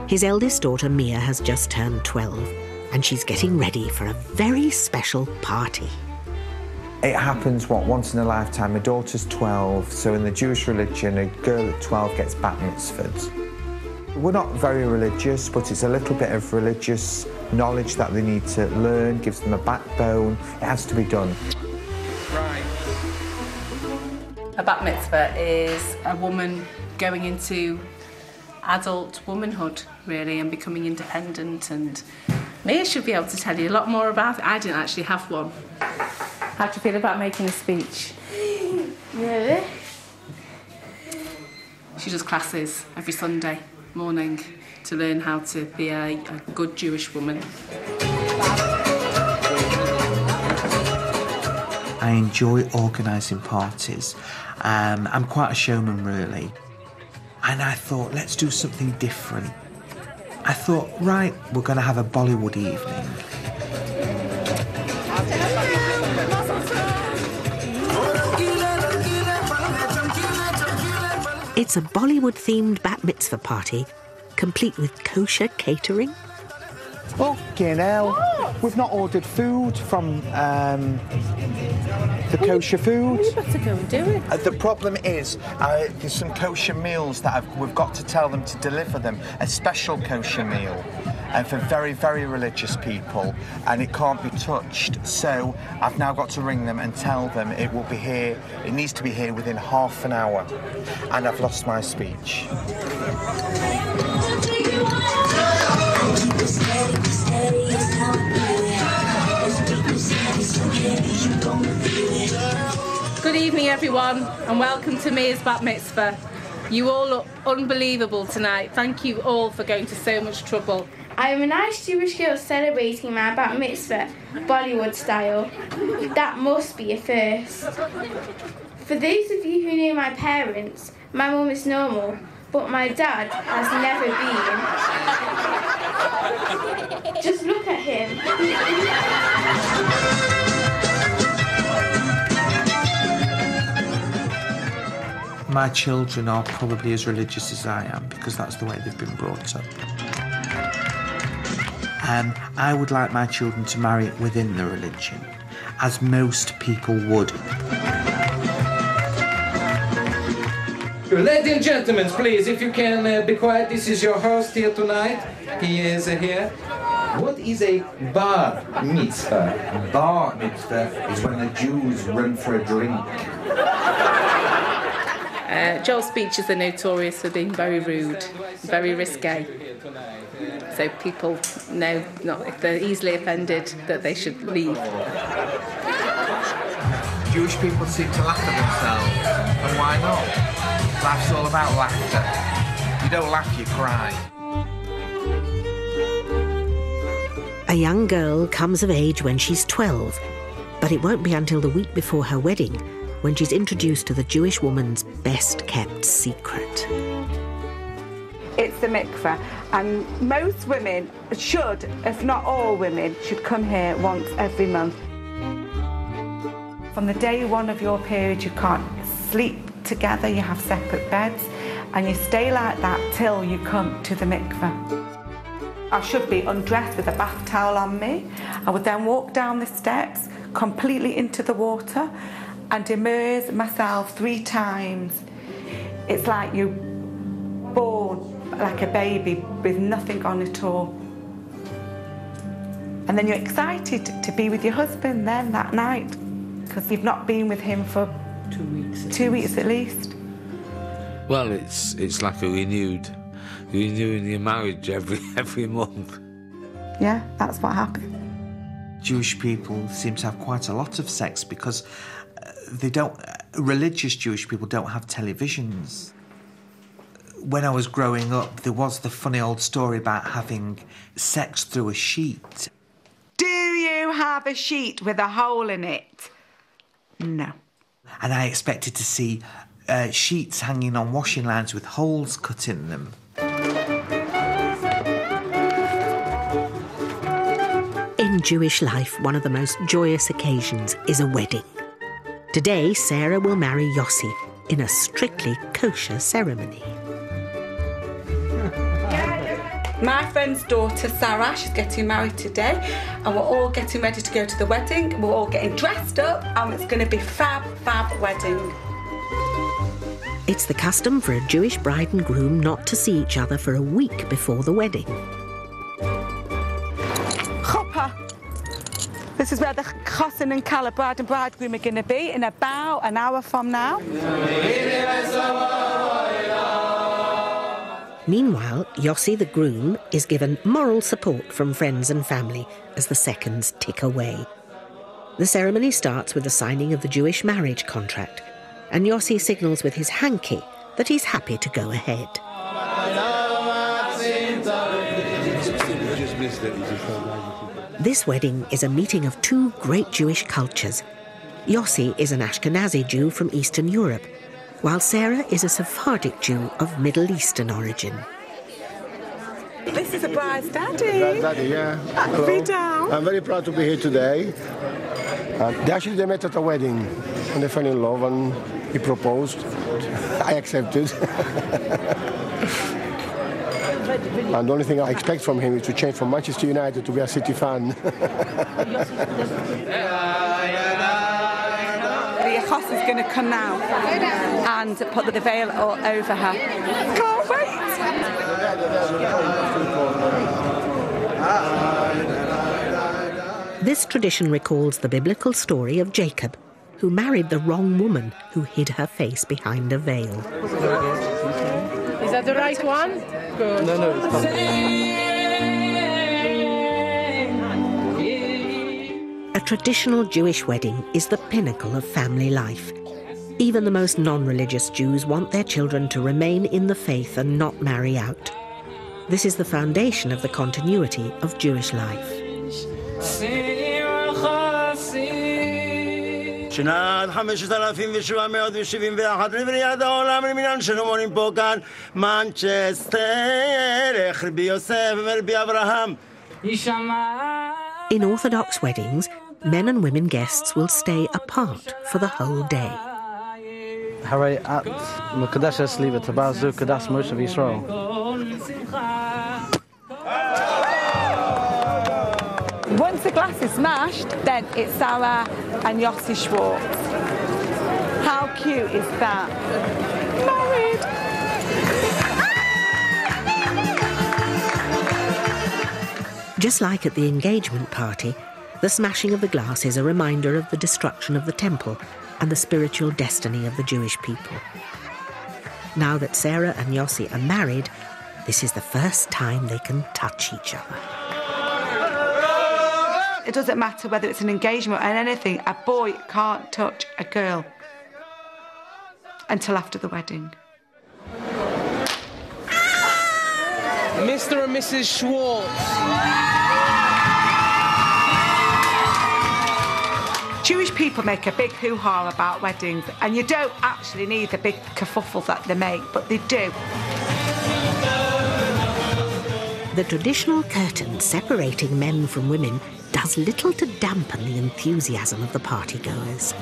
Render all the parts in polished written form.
His eldest daughter, Mia, has just turned 12, and she's getting ready for a very special party. It happens, once in a lifetime. My daughter's 12, so in the Jewish religion, a girl at 12 gets bat mitzvahed. We're not very religious, but it's a little bit of religious knowledge that they need to learn, gives them a backbone. It has to be done. Right. A bat mitzvah is a woman going into adult womanhood, really, and becoming independent, and Mia should be able to tell you a lot more about it. I didn't actually have one. How do you feel about making a speech? Nervous. She does classes every Sunday morning to learn how to be a good Jewish woman. I enjoy organising parties. I'm quite a showman, really. And I thought, let's do something different. I thought, right, we're going to have a Bollywood evening. It's a Bollywood-themed bat mitzvah party, complete with kosher catering. Fucking hell. We've not ordered food from the kosher food. Well, you better go and do it. The problem is, there's some kosher meals that we've got to tell them to deliver them. A special kosher meal for very, very religious people, and it can't be touched. So I've now got to ring them and tell them it will be here. It needs to be here within half an hour. And I've lost my speech. Good evening, everyone, and welcome to Mia's bat mitzvah. You all look unbelievable tonight. Thank you all for going to so much trouble. I am a nice Jewish girl celebrating my bat mitzvah, Bollywood style. That must be a first. For those of you who know my parents, my mum is normal, but my dad has never been. Just look at him. My children are probably as religious as I am because that's the way they've been brought up. I would like my children to marry within the religion, as most people would. Ladies and gentlemen, please, if you can be quiet, this is your host here tonight. He is here. What is a bar mitzvah? Bar mitzvah is when the Jews run for a drink. Joel's speeches are notorious for being very rude, very risque. So people know, if they're easily offended, that they should leave. Jewish people seem to laugh at themselves, and why not? Life's all about laughter. You don't laugh, you cry. A young girl comes of age when she's 12, but it won't be until the week before her wedding when she's introduced to the Jewish woman's best-kept secret. It's the mikveh, and most women should, if not all women, should come here once every month. From the day one of your period, you can't sleep together, you have separate beds, and you stay like that till you come to the mikveh. I should be undressed with a bath towel on me. I would then walk down the steps completely into the water and immerse myself 3 times. It's like you're born like a baby with nothing on at all. And then you're excited to be with your husband then that night, because you've not been with him for 2 weeks. 2 weeks at least. Well, it's like a renewing your marriage every month. Yeah, that's what happened. Jewish people seem to have quite a lot of sex because religious Jewish people don't have televisions. When I was growing up, there was the funny old story about having sex through a sheet. Do you have a sheet with a hole in it? No. And I expected to see sheets hanging on washing lines with holes cut in them. In Jewish life, one of the most joyous occasions is a wedding. Today, Sarah will marry Yossi in a strictly kosher ceremony. My friend's daughter, Sarah, she's getting married today, and we're all getting ready to go to the wedding. We're all getting dressed up, and it's going to be fab wedding. It's the custom for a Jewish bride and groom not to see each other for a week before the wedding. Chopper. This is where the Kosher and Kala bride and bridegroom are going to be in about an hour from now. Meanwhile, Yossi the groom is given moral support from friends and family as the seconds tick away. The ceremony starts with the signing of the Jewish marriage contract, and Yossi signals with his hanky that he's happy to go ahead. This wedding is a meeting of two great Jewish cultures. Yossi is an Ashkenazi Jew from Eastern Europe, while Sarah is a Sephardic Jew of Middle Eastern origin. This is a bride's daddy. Daddy, yeah. Be down. I'm very proud to be here today. They met at a wedding, and they fell in love, and he proposed. I accepted. And the only thing I expect from him is to change from Manchester United to be a City fan. The Achos is going to come now and put the veil all over her. Can't wait! This tradition recalls the biblical story of Jacob, who married the wrong woman who hid her face behind a veil. Is that the right one? Good. No, it's not. A traditional Jewish wedding is the pinnacle of family life. Even the most non-religious Jews want their children to remain in the faith and not marry out. This is the foundation of the continuity of Jewish life. שנת 5,771 לבריאת העולם למניין שמונים פה כאן מנצ'סטר, איך רבי יוסף ורבי אברהם. In Orthodox weddings, men and women guests will stay apart for the whole day. הרי את מקדשת לי וטבע זו קדש משה וישראל. Once the glass is smashed, then it's Sarah and Yossi Schwartz. How cute is that? Married! Just like at the engagement party, the smashing of the glass is a reminder of the destruction of the temple and the spiritual destiny of the Jewish people. Now that Sarah and Yossi are married, this is the first time they can touch each other. It doesn't matter whether it's an engagement or anything, a boy can't touch a girl until after the wedding. Mr. and Mrs. Schwartz. Jewish people make a big hoo-ha about weddings, and you don't actually need the big kerfuffle that they make, but they do. The traditional curtain separating men from women does little to dampen the enthusiasm of the partygoers.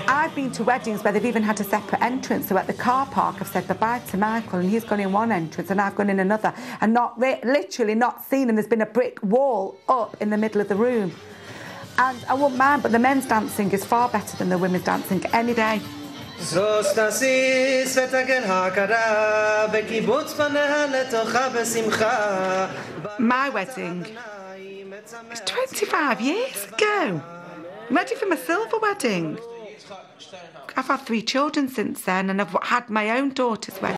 I've been to weddings where they've even had a separate entrance, so at the car park I've said bye-bye to Michael and he's gone in one entrance and I've gone in another and literally not seen him. There's been a brick wall up in the middle of the room. And I wouldn't mind, but the men's dancing is far better than the women's dancing any day. My wedding is 25 years ago. I'm ready for my silver wedding. I've had 3 children since then, and I've had my own daughter's wedding.